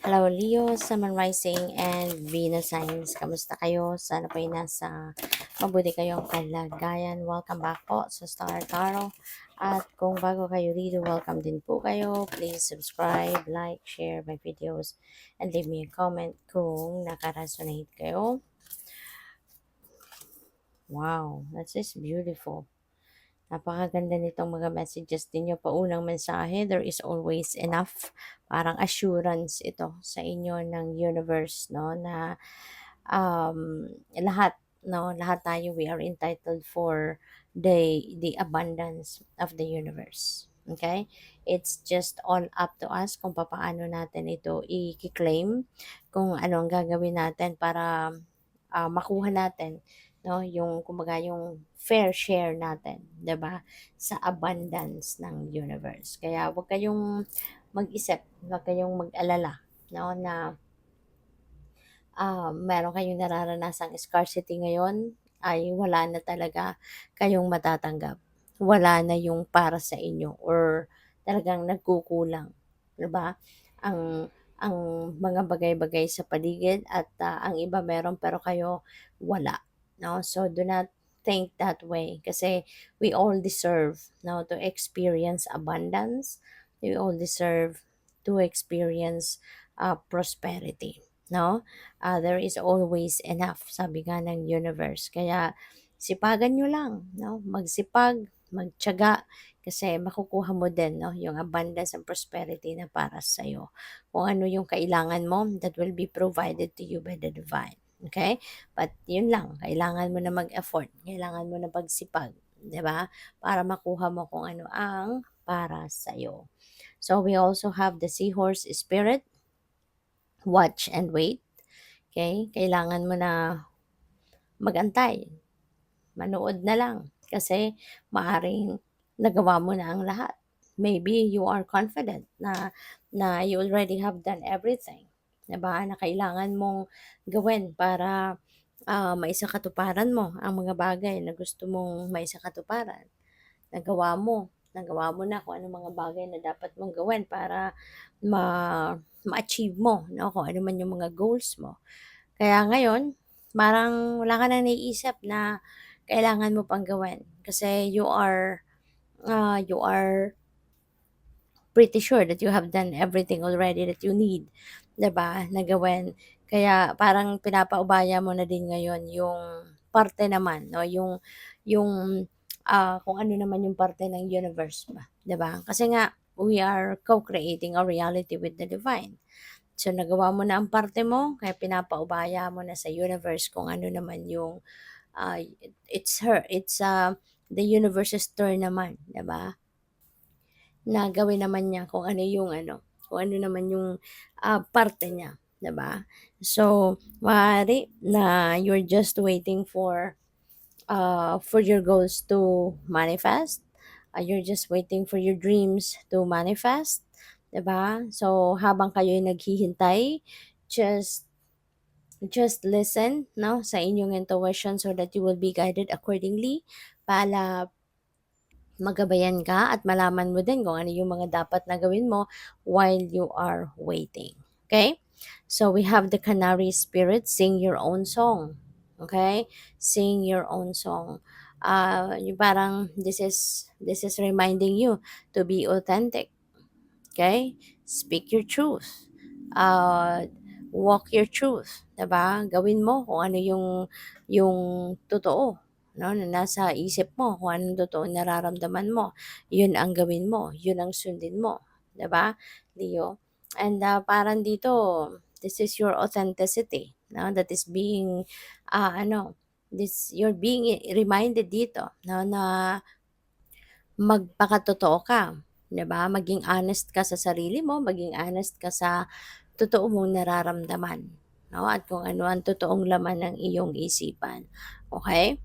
Hello Leo, Sun Rising and Venus Signs. Kamusta kayo? Sana po ay nasa mabuti kayong kalagayan. Welcome back po sa Star Tarot. At kung bago kayo dito, welcome din po kayo. Please subscribe, like, share my videos, and leave me a comment kung nakaresonate kayo. Wow, that's just beautiful. Napakaganda nitong mga messages ninyo. Paunang mensahe, there is always enough. Parang assurance ito sa inyo ng universe, no? Na lahat, no? Lahat tayo, we are entitled for the abundance of the universe. Okay? It's just all up to us kung paano natin ito i-claim, kung ano ang gagawin natin para makuha natin, no, yung kumbaga yung fair share natin, 'di ba, sa abundance ng universe. Kaya wag kayong mag-isip, wag kayong mag-alala, no, na meron kayong nararanasang scarcity ngayon, ay wala na talaga kayong matatanggap. Wala na yung para sa inyo or talagang nagkukulang, 'di ba? Ang mga bagay-bagay sa paligid at ang iba meron pero kayo wala, no? So do not think that way kasi we all deserve, no, to experience abundance. We all deserve to experience prosperity, no? There is always enough, sabi nga ng universe. Kaya sipagan nyo lang, no? Magsipag, magtiyaga, kasi makukuha mo din, no, yung abundance and prosperity na para sa'yo. Kung ano yung kailangan mo, that will be provided to you by the divine. Okay? But yun lang, kailangan mo na mag-effort, kailangan mo na pagsipag, di ba? Para makuha mo kung ano ang para sa'yo. So we also have the seahorse spirit, watch and wait. Okay? Kailangan mo na magantay, manood na lang kasi maaring nagawa mo na ang lahat. Maybe you are confident na you already have done everything, 'di ba? Na kailangan mong gawin para maisakatuparan mo ang mga bagay na gusto mong maisakatuparan. Nagawa mo na kung anong mga bagay na dapat mong gawin para ma-achieve mo, no? Kung ano man yung mga goals mo. Kaya ngayon, parang wala ka nang naiisip na kailangan mo pang gawin kasi you are pretty sure that you have done everything already that you need, 'di ba, na gawin. Kaya parang pinapaubaya mo na din ngayon yung parte naman, no, yung kung ano naman yung parte ng universe ba, 'di ba? Kasi nga we are co-creating a reality with the divine. So, nagawa mo na ang parte mo, kaya pinapaubaya mo na sa universe kung ano naman yung it's the universe's turn naman, 'di ba? Na gawin naman niya kung ano yung kung ano naman yung parte niya, 'di ba? So, maaari na you're just waiting for your goals to manifest. You're just waiting for your dreams to manifest, 'di ba? So, habang kayo'y naghihintay, just just listen, no, sa inyong intuition so that you will be guided accordingly para magabayan ka at malaman mo din kung ano yung mga dapat na gawin mo while you are waiting. Okay? So we have the canary spirit, sing your own song. Okay? Sing your own song. Yung parang this is reminding you to be authentic. Okay? Speak your truth. Uh, walk your truth, 'di ba? Gawin mo kung ano yung totoo, no, na nasa isip mo, kung anong totoo nararamdaman mo, 'yun ang gawin mo, 'yun ang sundin mo, 'di ba, Leo? And parang dito, this is your authenticity, no, that is being you're being reminded dito, no, na magpakatotoo ka, 'di ba? Maging honest ka sa sarili mo, maging honest ka sa totoo mong nararamdaman, 'no? At kung ano ang totoong laman ng iyong isipan, okay?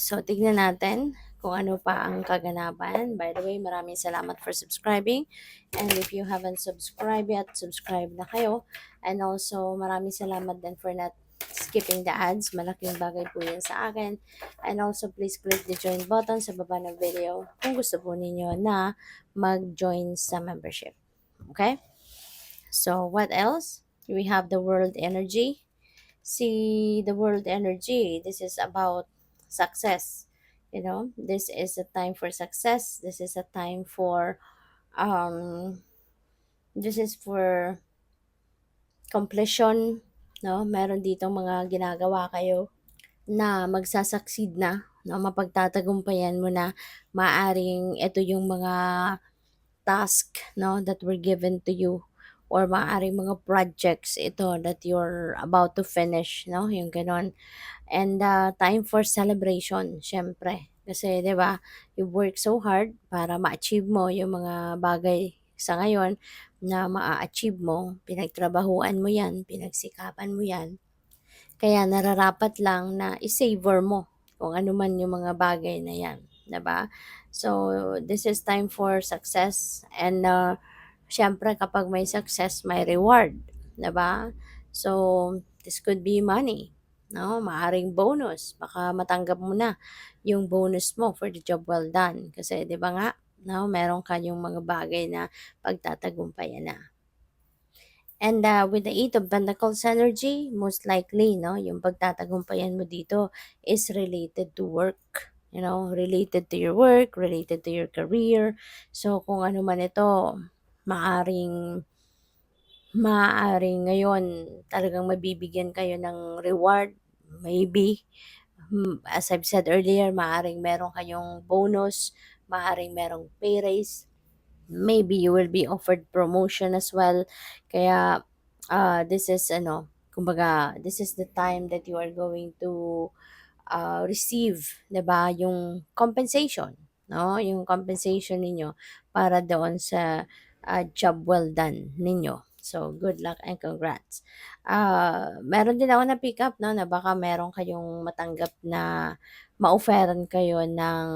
So, tignan natin kung ano pa ang kaganapan. By the way, maraming salamat for subscribing. And if you haven't subscribed yet, subscribe na kayo. And also, maraming salamat din for not skipping the ads. Malaking bagay po yan sa akin. And also, please click the join button sa baba ng video kung gusto po ninyo na mag-join sa membership. Okay? So, what else? We have the world energy. See, the world energy, this is about success. This is a time for success. This is a time for um this is for completion, no? Meron dito mga ginagawa kayo na magsasucceed na, no? Mapagtatagumpayan mo na. Maaring ito yung mga task, no, that were given to you, or maaring mga projects ito that you're about to finish, no? Yung ganon. And time for celebration, syempre. Kasi, di ba, you work so hard para ma-achieve mo yung mga bagay sa ngayon na maa-achieve mo. Pinagtrabahuan mo yan, pinagsikapan mo yan. Kaya nararapat lang na i-savor mo kung ano man yung mga bagay na yan. 'Di ba? So, this is time for success, and syempre kapag may success, may reward. 'Di ba? So, this could be money, no? Maaring bonus. Baka matanggap mo na yung bonus mo for the job well done. Kasi 'di ba nga, no, meron ka yung mga bagay na pagtatagumpayan na. And with the Eight of Pentacles energy, most likely, no, yung pagtatagumpayan mo dito is related to work. Related to your work, related to your career. So, kung ano man ito, maaring, maaring ngayon talagang mabibigyan kayo ng reward. Maybe, as I've said earlier, maaring meron kayong bonus, maaring merong pay raise, maybe you will be offered promotion as well. Kaya this is kumbaga, this is the time that you are going to receive, 'di ba, yung compensation, no? Yung compensation ninyo para doon sa job well done ninyo. So, good luck and congrats. Meron din ako na pick up, no, na baka meron kayong matanggap na ma-offeran kayo ng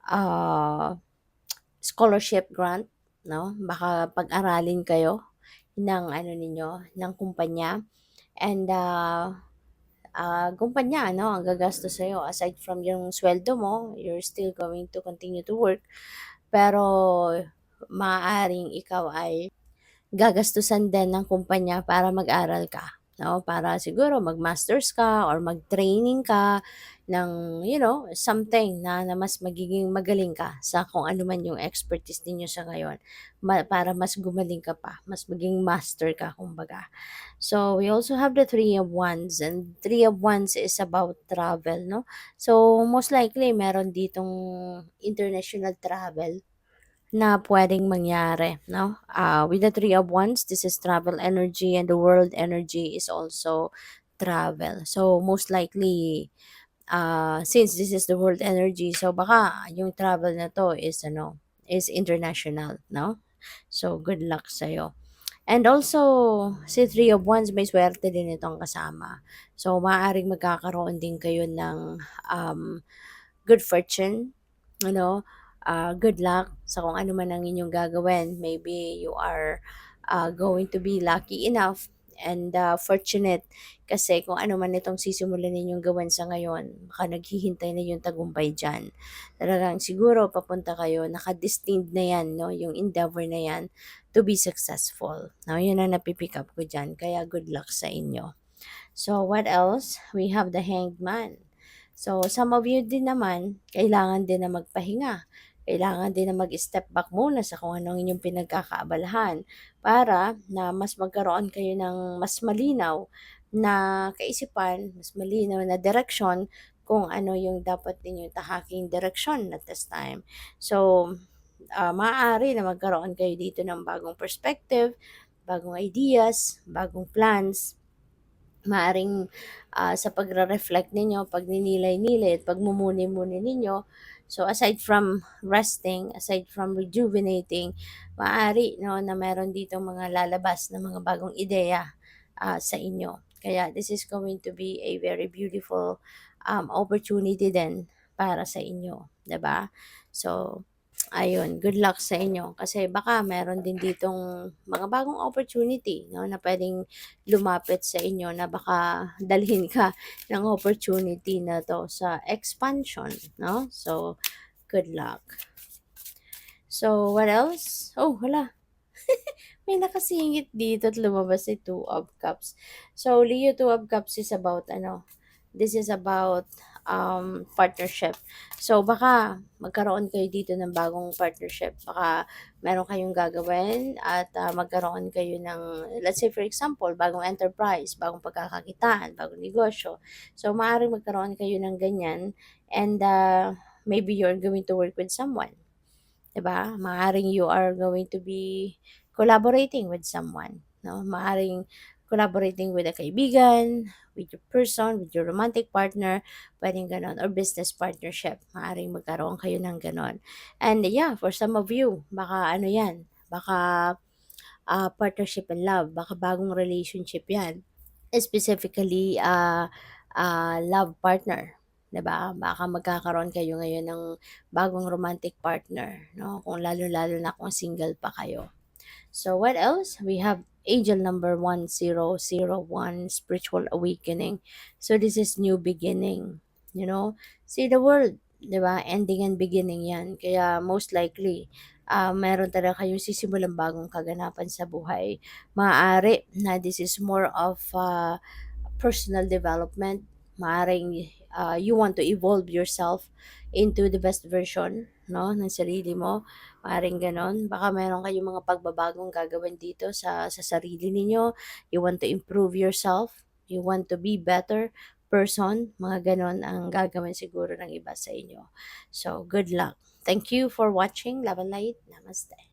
ah scholarship grant, no? Baka pag-aralin kayo ng ano ninyo, ng kumpanya, and kumpanya ano ang gagastos sa'yo aside from yung sweldo mo, you're still going to continue to work, pero maaaring ikaw ay gagastusan din ng kumpanya para mag-aral ka, 'no? Para siguro mag-masters ka or mag-training ka ng, something na mas magiging magaling ka sa kung ano man yung expertise ninyo sa ngayon, para mas gumaling ka pa, mas maging master ka kumbaga. So, we also have the Three of Wands, and Three of Wands is about travel, no? So, most likely meron ditong international travel na puwedeng mangyari, 'no? With the Three of Wands, this is travel energy, and the world energy is also travel. So, most likely, since this is the world energy, so baka yung travel na 'to is international, 'no? So, good luck sa'yo. And also, si Three of Wands, may swerte din itong kasama. So, maaaring magkakaroon din kayo ng um, good fortune, good luck sa kung ano man ang inyong gagawin. Maybe you are going to be lucky enough and fortunate, kasi kung ano man itong sisimulan ninyong gawin sa ngayon, baka naghihintay na yung tagumpay dyan. Talagang siguro papunta kayo, nakadestined na yan, no? Yung endeavor na yan to be successful. Now, yun ang napipick up ko dyan. Kaya good luck sa inyo. So, what else? We have the Hanged Man. So, some of you din naman, kailangan din na magpahinga. Kailangan din na mag-step back muna sa kung anong inyong pinagkakaabalahan para na mas magkaroon kayo ng mas malinaw na kaisipan, mas malinaw na direksyon kung ano yung dapat ninyong tahaking direksyon at this time. So, maaari na magkaroon kayo dito ng bagong perspective, bagong ideas, bagong plans, maaring sa pagre-reflect ninyo, pagninilay-nilay at pagmumuni-muni ninyo. So, aside from resting, aside from rejuvenating, maaari, no, na meron dito mga lalabas na mga bagong ideya sa inyo. Kaya this is going to be a very beautiful opportunity din para sa inyo, 'di ba? So, ayun, good luck sa inyo kasi baka meron din ditong mga bagong opportunity, no, na pwedeng lumapit sa inyo na baka dalhin ka ng opportunity na to sa expansion, no? So, good luck. So, what else? Oh, hala. May nakasingit dito at lumabas si Two of Cups. So, Leo, Two of Cups is about ano, this is about partnership. So, baka magkaroon kayo dito ng bagong partnership. Baka meron kayong gagawin at magkaroon kayo ng, let's say for example, bagong enterprise, bagong pagkakakitaan, bagong negosyo. So, maaaring magkaroon kayo ng ganyan and maybe you're going to work with someone. 'Di ba? Maaaring you are going to be collaborating with someone, 'no? Maaaring collaborating with a kaibigan, with your person, with your romantic partner, puwedeng gano'n or business partnership, maaaring magkaroon kayo ng gano'n. And yeah, for some of you, baka ano 'yan, baka, partnership in love, baka bagong relationship 'yan. Specifically, love partner, 'di ba? Baka magkakaroon kayo ngayon ng bagong romantic partner, 'no, kung lalo-lalo na kung single pa kayo. So what else? We have angel number 1001, spiritual awakening. So this is new beginning, you know? See the world, 'di ba? Ending and beginning 'yan. Kaya most likely, meron talaga kayong sisimulang bagong kaganapan sa buhay. Maaari na this is more of personal development. Maaring you want to evolve yourself into the best version, no, ng sarili mo. Maaring ganon. Baka meron kayong mga pagbabagong gagawin dito sa sarili ninyo. You want to improve yourself. You want to be better person. Mga ganon ang gagawin siguro ng iba sa inyo. So, good luck. Thank you for watching. Love and light. Namaste.